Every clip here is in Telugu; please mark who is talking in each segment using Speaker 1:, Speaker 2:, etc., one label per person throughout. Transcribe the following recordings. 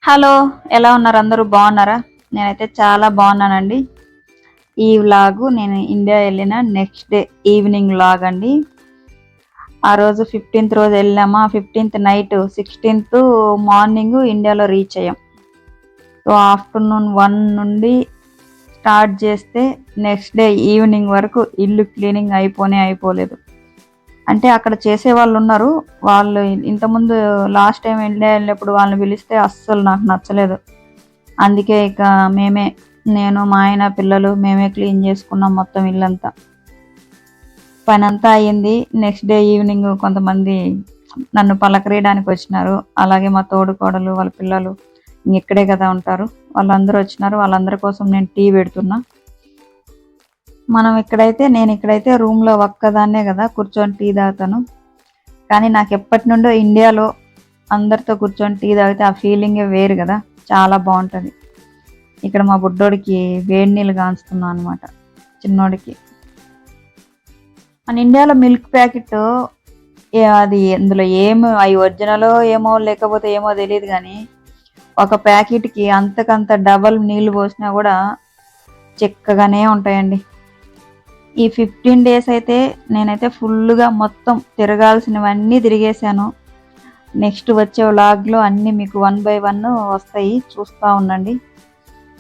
Speaker 1: హలో, ఎలా ఉన్నారు? అందరూ బాగున్నారా? నేనైతే చాలా బాగున్నానండి. ఈ వ్లాగ్ నేను ఇండియా వెళ్ళిన నెక్స్ట్ డే ఈవినింగ్ వ్లాగ్ అండి. ఆ రోజు 15th రోజు వెళ్ళామా, 15th నైట్ 16th మార్నింగ్ ఇండియాలో రీచ్ అయ్యాం. సో ఆఫ్టర్నూన్ 1 నుండి స్టార్ట్ చేస్తే నెక్స్ట్ డే ఈవినింగ్ వరకు ఇల్లు క్లీనింగ్ అయిపోలేదు. అంటే అక్కడ చేసే వాళ్ళు ఉన్నారు. వాళ్ళు ఇంతకుముందు లాస్ట్ టైం ఇండియా వెళ్ళినప్పుడు వాళ్ళని పిలిస్తే అస్సలు నాకు నచ్చలేదు. అందుకే ఇక నేను మా ఆయన పిల్లలు మేమే క్లీన్ చేసుకున్నాం మొత్తం ఇల్లంతా. పని అంతా అయ్యింది. నెక్స్ట్ డే ఈవినింగ్ కొంతమంది నన్ను పలకరీయడానికి వచ్చినారు. అలాగే మా తోడుకోడలు వాళ్ళ పిల్లలు ఇక్కడే కదా ఉంటారు, వాళ్ళందరూ వచ్చినారు. వాళ్ళందరి కోసం నేను టీ పెడుతున్నా. నేను ఇక్కడైతే రూమ్లో ఒక్కదాన్నే కదా కూర్చొని టీ తాగుతాను. కానీ నాకు ఎప్పటి నుండో ఇండియాలో అందరితో కూర్చొని టీ తాగితే ఆ ఫీలింగే వేరు కదా, చాలా బాగుంటుంది. ఇక్కడ మా బుడ్డోడికి వేడి నీళ్ళు కాంచుతున్నాను అనమాట, చిన్నోడికి. మన ఇండియాలో మిల్క్ ప్యాకెట్ అది అందులో అవి ఒరిజినలో ఏమో లేకపోతే ఏమో తెలియదు, కానీ ఒక ప్యాకెట్కి అంతకంత డబల్ నీళ్ళు పోసినా కూడా చిక్కగానే ఉంటాయండి. ఈ 15 days అయితే నేనైతే ఫుల్గా మొత్తం తిరగాల్సినవన్నీ తిరిగేశాను. నెక్స్ట్ వచ్చే వ్లాగ్లో అన్నీ మీకు 1 by 1 వస్తాయి, చూస్తూ ఉండండి.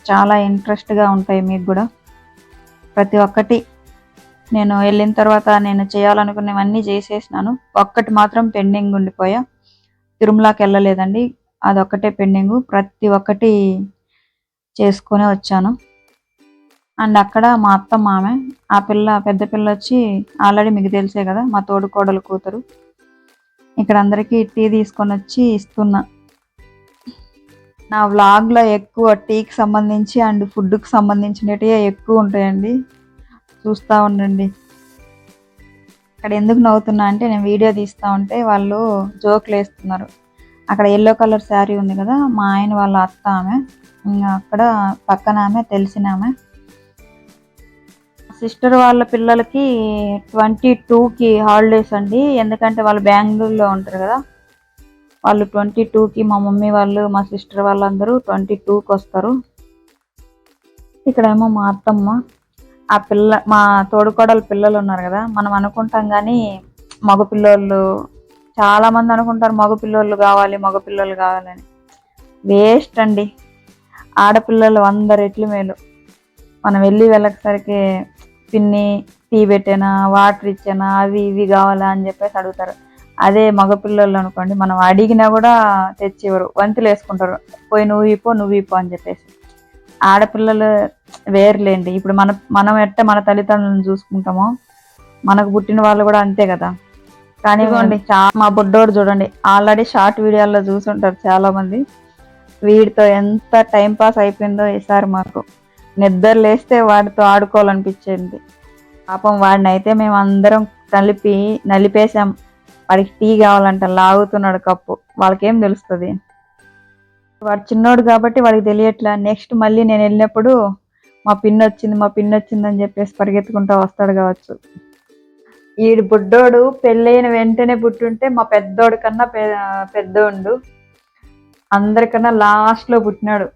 Speaker 1: చాలా ఇంట్రెస్ట్గా ఉంటాయి మీకు కూడా. ప్రతి ఒక్కటి నేను వెళ్ళిన తర్వాత నేను చేయాలనుకున్నవన్నీ చేసేసినాను. ఒక్కటి మాత్రం పెండింగ్ ఉండిపోయా, తిరుమలకి వెళ్ళలేదండి, అదొక్కటే పెండింగు. ప్రతి ఒక్కటి చేసుకొని వచ్చాను. అండ్ అక్కడ మా అత్తమ్మ ఆ పెద్ద పిల్ల వచ్చి ఆల్రెడీ మీకు తెలిసే కదా, మా తోడుకోడలు కూతురు. ఇక్కడ అందరికీ టీ తీసుకొని వచ్చి ఇస్తున్నా. నా వ్లాగ్లో ఎక్కువ టీకి సంబంధించి అండ్ ఫుడ్కి సంబంధించినవి ఎక్కువ ఉంటాయండి, చూస్తూ ఉండండి. అక్కడ ఎందుకు నవ్వుతున్నా అంటే, నేను వీడియో తీస్తూ ఉంటే వాళ్ళు జోకులు వేస్తున్నారు. అక్కడ ఎల్లో కలర్ శారీ ఉంది కదా, మా ఆయన వాళ్ళ అత్త అక్కడ పక్కన తెలిసిన సిస్టర్ వాళ్ళ పిల్లలకి 22కి హాలిడేస్ అండి. ఎందుకంటే వాళ్ళు బెంగళూరులో ఉంటారు కదా, వాళ్ళు 22కి, మా మమ్మీ వాళ్ళు మా సిస్టర్ వాళ్ళందరూ 22కి వస్తారు. ఇక్కడేమో మా అత్తమ్మ మా తోడుకోడల పిల్లలు ఉన్నారు కదా, మనం అనుకుంటాం కానీ మగపిల్లోళ్ళు చాలామంది అనుకుంటారు మగపిల్లోళ్ళు కావాలని. వేస్ట్ అండి. ఆడపిల్లలు 100 రెట్లు మేలు. మనం వెళ్ళేసరికి పిన్ని టీ పెట్టానా, వాటర్ ఇచ్చానా, అవి ఇవి కావాలా అని చెప్పేసి అడుగుతారు. అదే మగపిల్లలు అనుకోండి, మనం అడిగినా కూడా తెచ్చివ్వరు, వంతులు వేసుకుంటారు, పోయి నువ్వు ఇపో అని చెప్పేసి. ఆడపిల్లలు వేరులేండి. ఇప్పుడు మనం మన తల్లిదండ్రులను చూసుకుంటామో మనకు పుట్టిన వాళ్ళు కూడా అంతే కదా. కానీ మా బుడ్డోడు చూడండి, ఆల్రెడీ షార్ట్ వీడియోల్లో చూసుంటారు చాలా మంది. వీడితో ఎంత టైం పాస్ అయిపోయిందో ఈసారి మాకు. నిద్ర లేస్తే వాడితో ఆడుకోవాలనిపించింది. పాపం వాడిని అయితే మేము అందరం నలిపేసాం. వాడికి టీ కావాలంట, లాగుతున్నాడు కప్పు. వాళ్ళకేం తెలుస్తుంది, వాడు చిన్నోడు కాబట్టి వాడికి తెలియట్లా. నెక్స్ట్ మళ్ళీ నేను వెళ్ళినప్పుడు మా పిన్ వచ్చింది అని చెప్పేసి పరిగెత్తుకుంటూ వస్తాడు కావచ్చు. ఈడు బుడ్డోడు పెళ్ళైన వెంటనే పుట్టుంటే మా పెద్దోడు కన్నా పెద్దోడు, అందరికన్నా లాస్ట్లో పుట్టినాడు.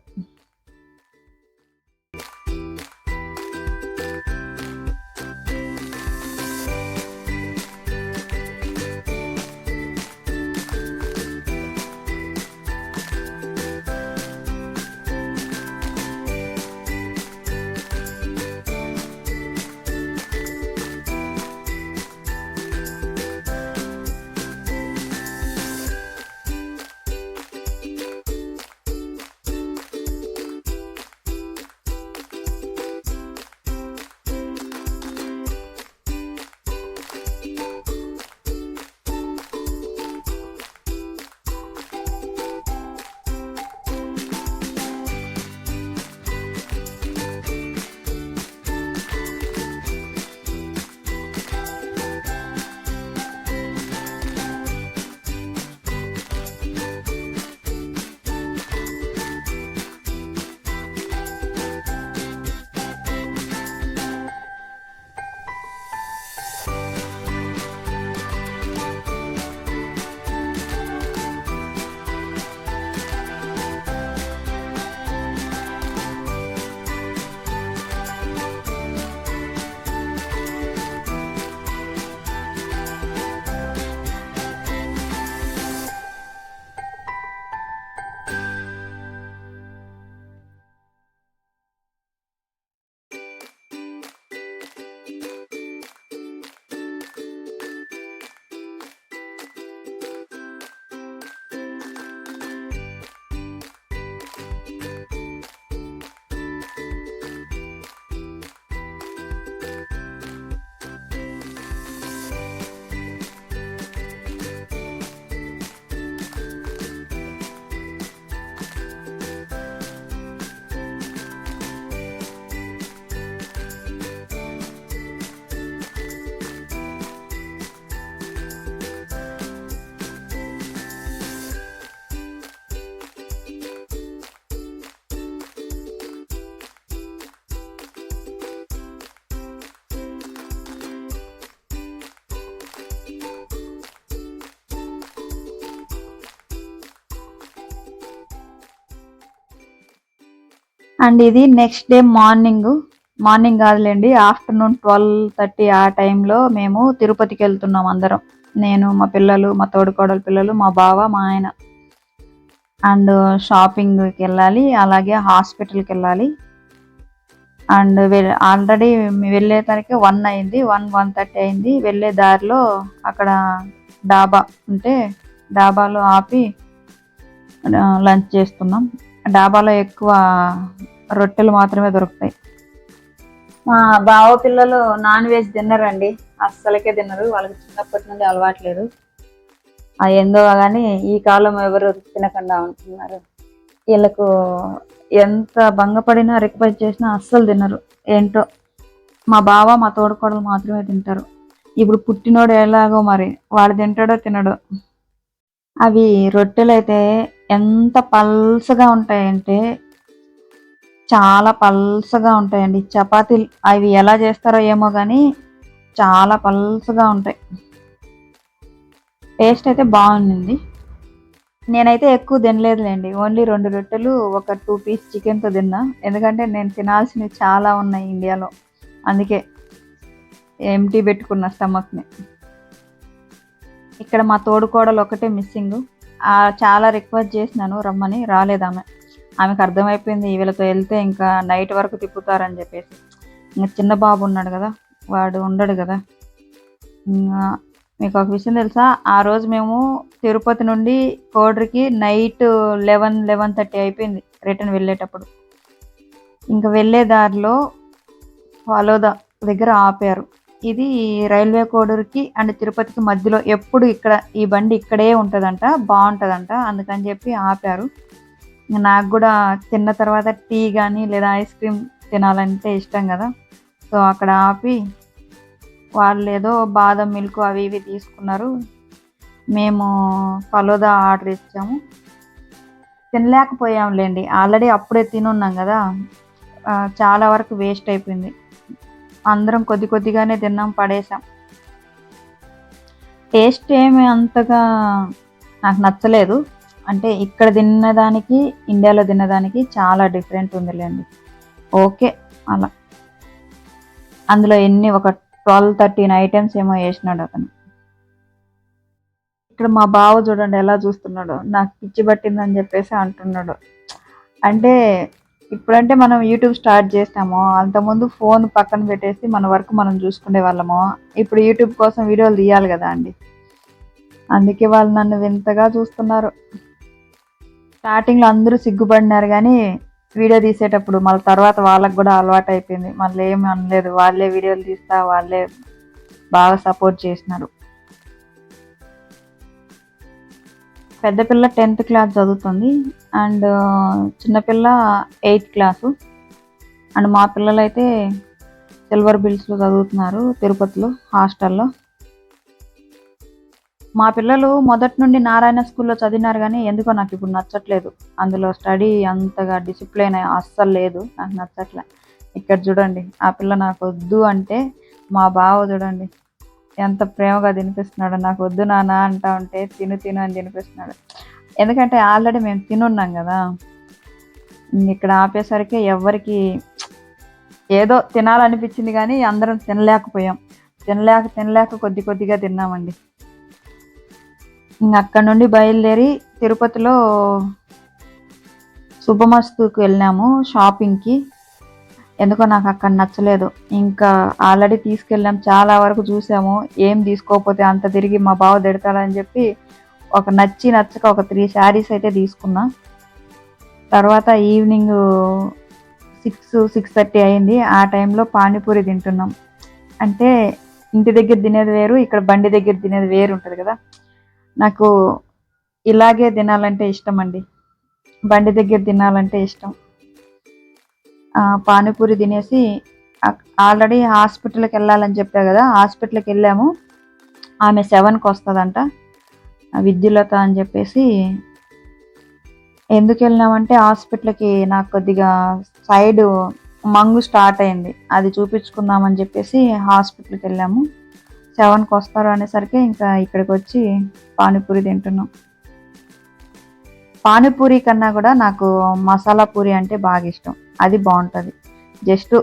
Speaker 1: అండ్ ఇది నెక్స్ట్ డే మార్నింగ్ కాదులేండి, ఆఫ్టర్నూన్ 12:30 ఆ టైంలో మేము తిరుపతికి వెళ్తున్నాం అందరం. నేను, మా పిల్లలు, మా తోడుకోడలు పిల్లలు, మా బావ, మా ఆయన. అండ్ షాపింగ్కి వెళ్ళాలి, అలాగే హాస్పిటల్కి వెళ్ళాలి. అండ్ ఆల్రెడీ వెళ్ళేసరికి 1 అయింది, 1:30 అయింది. వెళ్ళే దారిలో అక్కడ డాబా ఉంటే డాబాలో ఆపి లంచ్ చేస్తున్నాం. డాబాలో ఎక్కువ రొట్టెలు మాత్రమే దొరుకుతాయి. మా బావ పిల్లలు నాన్ వెజ్ తిన్నరండి, అస్సలకే తినరు. వాళ్ళకి చిన్నప్పటి నుండి అలవాట్లేదు. ఏందో కానీ ఈ కాలం ఎవరు తినకుండా ఉంటున్నారు. వీళ్ళకు ఎంత భంగపడినా రిక్వెస్ట్ చేసినా అస్సలు తినరు. ఏంటో మా బావ, మా తోడుకోడలు మాత్రమే తింటారు. ఇప్పుడు పుట్టినోడు ఎలాగో మరి, వాడు తింటాడో తినడో. అవి రొట్టెలు అయితే ఎంత పల్సగా ఉంటాయంటే చాలా పల్సగా ఉంటాయండి. చపాతీలు అవి ఎలా చేస్తారో ఏమో కానీ చాలా పల్సగా ఉంటాయి. టేస్ట్ అయితే బాగుంది. నేనైతే ఎక్కువ తినలేదులేండి, ఓన్లీ 2 రొట్టెలు, ఒక 2 పీస్ చికెన్తో తిన్నా. ఎందుకంటే నేను తినాల్సినవి చాలా ఉన్నాయి ఇండియాలో, అందుకే ఎంటీ పెట్టుకున్న స్టమక్ని. ఇక్కడ మా తోడుకోడలు ఒకటే మిస్సింగ్. చాలా రిక్వెస్ట్ చేసినాను రమ్మని, రాలేదు. ఆమెకు అర్థమైపోయింది వీళ్ళతో వెళ్తే ఇంకా నైట్ వరకు తిప్పుతారని చెప్పేసి. ఇంకా చిన్న బాబు ఉన్నాడు కదా, వాడు ఉండడు కదా. మీకు ఒక విషయం తెలుసా, ఆ రోజు మేము తిరుపతి నుండి కోడ్రికి నైట్ 11:30 అయిపోయింది రిటర్న్ వెళ్ళేటప్పుడు. ఇంకా వెళ్ళే దారిలో ఫలోదా దగ్గర ఆపారు. ఇది రైల్వే కోడూరుకి అండ్ తిరుపతికి మధ్యలో. ఎప్పుడు ఇక్కడ ఈ బండి ఇక్కడే ఉంటుందంట, బాగుంటుందంట, అందుకని చెప్పి ఆపారు. నాకు కూడా తిన్న తర్వాత టీ కానీ లేదా ఐస్ క్రీమ్ తినాలంటే ఇష్టం కదా. సో అక్కడ ఆపి వాళ్ళు ఏదో బాదం మిల్క్ అవి ఇవి తీసుకున్నారు. మేము ఫలోదా ఆర్డర్ ఇచ్చాము. తినలేకపోయాంలేండి, ఆల్రెడీ అప్పుడే తినున్నాం కదా. చాలా వరకు వేస్ట్ అయిపోయింది. అందరం కొద్ది కొద్దిగానే తిన్నాం, పడేసాం. టేస్ట్ ఏమి అంతగా నాకు నచ్చలేదు. అంటే ఇక్కడ తిన్నదానికి ఇండియాలో తిన్నదానికి చాలా డిఫరెంట్ ఉందిలేండి. ఓకే అలా. అందులో ఒక 12-13 ఐటమ్స్ ఏమో వేసినాడు అతను. ఇక్కడ మా బావ చూడండి ఎలా చూస్తున్నాడు, నాకు పిచ్చి పట్టిందని చెప్పేసి అంటున్నాడు. అంటే ఇప్పుడంటే మనం యూట్యూబ్ స్టార్ట్ చేస్తాము, అంతకుముందు ఫోన్ పక్కన పెట్టేసి మన వర్క్ మనం చూసుకునే వాళ్ళము. ఇప్పుడు యూట్యూబ్ కోసం వీడియోలు తీయాలి కదా అండి, అందుకే వాళ్ళు నన్ను వింతగా చూస్తున్నారు. స్టార్టింగ్లో అందరూ సిగ్గుపడినారు కానీ వీడియో తీసేటప్పుడు మళ్ళీ తర్వాత వాళ్ళకు కూడా అలవాటు అయిపోయింది. మళ్ళీ ఏమి అనలేదు, వాళ్ళే వీడియోలు తీస్తా వాళ్ళే బాగా సపోర్ట్ చేసినారు. పెద్ద పిల్ల 10th క్లాస్ చదువుతుంది అండ్ చిన్నపిల్ల 8th క్లాసు. అండ్ మా పిల్లలు అయితే సిల్వర్ బిల్స్లో చదువుతున్నారు తిరుపతిలో హాస్టల్లో. మా పిల్లలు మొదటి నుండి నారాయణ స్కూల్లో చదివినారు కానీ ఎందుకో నాకు ఇప్పుడు నచ్చట్లేదు. అందులో స్టడీ అంతగా డిసిప్లిన్ అస్సలు లేదు, నాకు నచ్చట్లే. ఇక్కడ చూడండి, ఆ పిల్ల నాకు వద్దు అంటే మా బావ చూడండి ఎంత ప్రేమగా తినిపిస్తున్నాడు. నాకు వద్దు నాన్న అంటా ఉంటే తిను అని తినిపిస్తున్నాడు. ఎందుకంటే ఆల్రెడీ మేము తినున్నాం కదా. ఇక్కడ ఆపేసరికి ఎవరికి ఏదో తినాలనిపించింది కానీ అందరం తినలేకపోయాం. తినలేక కొద్దిగా తిన్నామండి. అక్కడ నుండి బయలుదేరి తిరుపతిలో శుభమస్తుకి వెళ్ళాము షాపింగ్కి. ఎందుకో నాకు అక్కడ నచ్చలేదు. ఇంకా ఆల్రెడీ తీసుకెళ్ళాం, చాలా వరకు చూసాము, ఏం తీసుకోకపోతే అంత తిరిగి మా బావ తిడతాడని చెప్పి ఒక నచ్చక ఒక 3 శారీస్ అయితే తీసుకున్నా. తర్వాత ఈవినింగ్ 6-6:30 అయింది. ఆ టైంలో పానీపూరి తింటున్నాం. అంటే ఇంటి దగ్గర తినేది వేరు, ఇక్కడ బండి దగ్గర తినేది వేరు ఉంటుంది కదా. నాకు ఇలాగే తినాలంటే ఇష్టం అండి, బండి దగ్గర తినాలంటే ఇష్టం. పానీపూరి తినేసి ఆల్రెడీ హాస్పిటల్కి వెళ్ళాలని చెప్పా కదా, హాస్పిటల్కి వెళ్ళాము. ఆమె 7కి వస్తుందంట, విద్యులత అని చెప్పేసి. ఎందుకు వెళ్ళినామంటే హాస్పిటల్కి నాకు కొద్దిగా సైడ్ మంగు స్టార్ట్ అయింది, అది చూపించుకుందామని చెప్పేసి హాస్పిటల్కి వెళ్ళాము. 7కి వస్తారు అనేసరికి ఇంకా ఇక్కడికి వచ్చి పానీపూరి తింటున్నాం. పానీపూరి కన్నా కూడా నాకు మసాలా పూరి అంటే బాగా ఇష్టం. అది బాగుంటుంది. జస్ట్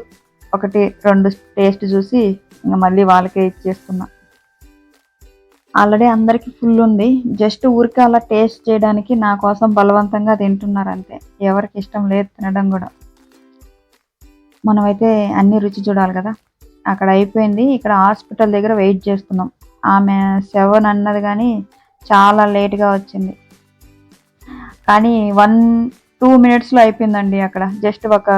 Speaker 1: 1, 2 టేస్ట్ చూసి ఇంకా మళ్ళీ వాళ్ళకే ఇచ్చేస్తున్నా. ఆల్రెడీ అందరికీ ఫుల్ ఉంది. జస్ట్ ఊరికే అలా టేస్ట్ చేయడానికి నా కోసం బలవంతంగా తింటున్నారు అంతే. ఎవరికి ఇష్టం లేదు తినడం కూడా. మనమైతే అన్ని రుచి చూడాలి కదా. అక్కడ అయిపోయింది. ఇక్కడ హాస్పిటల్ దగ్గర వెయిట్ చేస్తున్నాం. ఆమె 7 అన్నది కానీ చాలా లేట్గా వచ్చింది. కానీ 1-2 మినిట్స్లో అయిపోయిందండి. అక్కడ జస్ట్ ఒక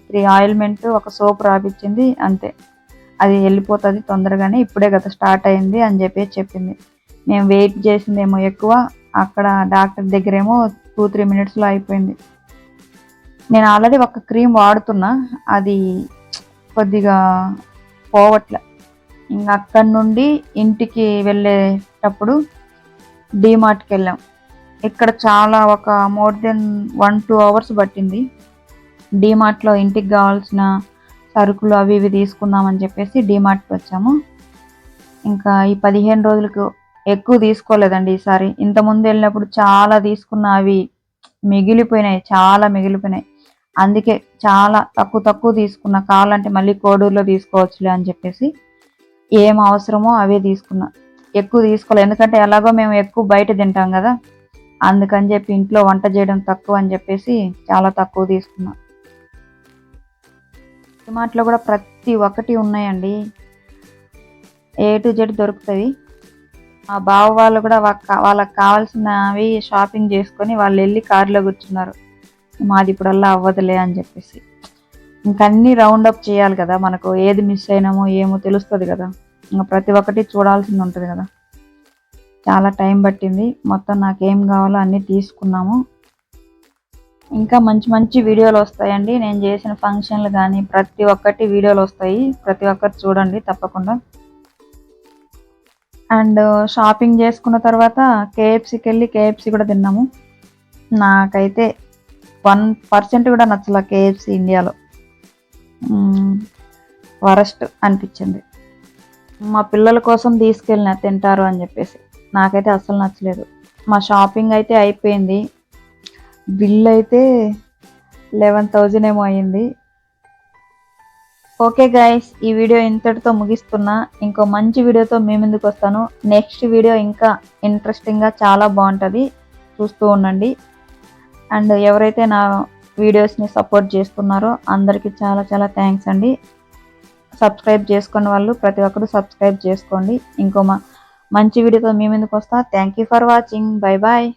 Speaker 1: 3 ఆయిల్మెంట్, ఒక సోప్ రాపిచ్చింది అంతే. అది వెళ్ళిపోతుంది తొందరగానే, ఇప్పుడే కదా స్టార్ట్ అయింది అని చెప్పింది. మేము వెయిట్ చేసిందేమో ఎక్కువ, అక్కడ డాక్టర్ దగ్గరేమో 2-3 మినిట్స్లో అయిపోయింది. నేను ఆల్రెడీ ఒక క్రీమ్ వాడుతున్నా, అది కొద్దిగా పోవట్లే. ఇంకా అక్కడి నుండి ఇంటికి వెళ్ళేటప్పుడు డీమార్ట్కి వెళ్ళాం. ఇక్కడ చాలా ఒక మోర్ దెన్ 1-2 అవర్స్ పట్టింది. డీమార్ట్లో ఇంటికి కావాల్సిన సరుకులు అవి ఇవి తీసుకుందామని చెప్పేసి డీమార్ట్కి వచ్చాము. ఇంకా ఈ 15 రోజులకు ఎక్కువ తీసుకోలేదండి ఈసారి. ఇంతకుముందు వెళ్ళినప్పుడు చాలా తీసుకున్న, అవి మిగిలిపోయినాయి, చాలా మిగిలిపోయినాయి. అందుకే చాలా తక్కువ తీసుకున్నా. కావాలంటే మళ్ళీ కోడూరులో తీసుకోవచ్చులే అని చెప్పేసి ఏం అవసరమో అవే తీసుకున్నా. ఎక్కువ తీసుకోలేదు, ఎందుకంటే ఎలాగో మేము ఎక్కువ బయట తింటాం కదా, అందుకని చెప్పి ఇంట్లో వంట చేయడం తక్కువ అని చెప్పేసి చాలా తక్కువ తీసుకున్నా. డిమార్ట్లో కూడా ప్రతి ఒక్కటి ఉన్నాయండి, A to Z దొరుకుతాయి. మా బావ వాళ్ళు కూడా వాళ్ళకి కావాల్సినవి షాపింగ్ చేసుకొని వాళ్ళు వెళ్ళి కారులో కూర్చున్నారు. మాది ఇప్పుడల్లా అవ్వదులే అని చెప్పేసి. ఇంకన్నీ రౌండప్ చేయాలి కదా, మనకు ఏది మిస్ అయినామో ఏమో తెలుస్తుంది కదా. ఇంకా ప్రతి ఒక్కటి చూడాల్సింది ఉంటుంది కదా. చాలా టైం పట్టింది. మొత్తం నాకేం కావాలో అన్నీ తీసుకున్నాము. ఇంకా మంచి మంచి వీడియోలు వస్తాయండి. నేను చేసిన ఫంక్షన్లు కానీ ప్రతి ఒక్కటి వీడియోలు వస్తాయి. ప్రతి ఒక్కటి చూడండి తప్పకుండా. అండ్ షాపింగ్ చేసుకున్న తర్వాత KFCకి వెళ్ళి KFC కూడా తిన్నాము. నాకైతే 1% కూడా నచ్చల KFC ఇండియాలో. వరస్ట్ అనిపించింది. మా పిల్లల కోసం తీసుకెళ్ళిన తింటారు అని చెప్పేసి, నాకైతే అస్సలు నచ్చలేదు. మా షాపింగ్ అయితే అయిపోయింది. బిల్ అయితే 11,000 ఏమో అయ్యింది. ఓకే గైస్, ఈ వీడియో ఇంతటితో ముగిస్తున్నా. ఇంకో మంచి వీడియోతో మీ ముందుకు వస్తాను. నెక్స్ట్ వీడియో ఇంకా ఇంట్రెస్టింగ్గా చాలా బాగుంటుంది, చూస్తూ ఉండండి. అండ్ ఎవరైతే నా వీడియోస్ని సపోర్ట్ చేస్తున్నారో అందరికీ చాలా చాలా థ్యాంక్స్ అండి. సబ్స్క్రైబ్ చేసుకున్న వాళ్ళు ప్రతి ఒక్కరు సబ్స్క్రైబ్ చేసుకోండి. ఇంకో మంచి వీడియోతో మీ ముందుకు వస్తా. Thank you for watching. Bye bye.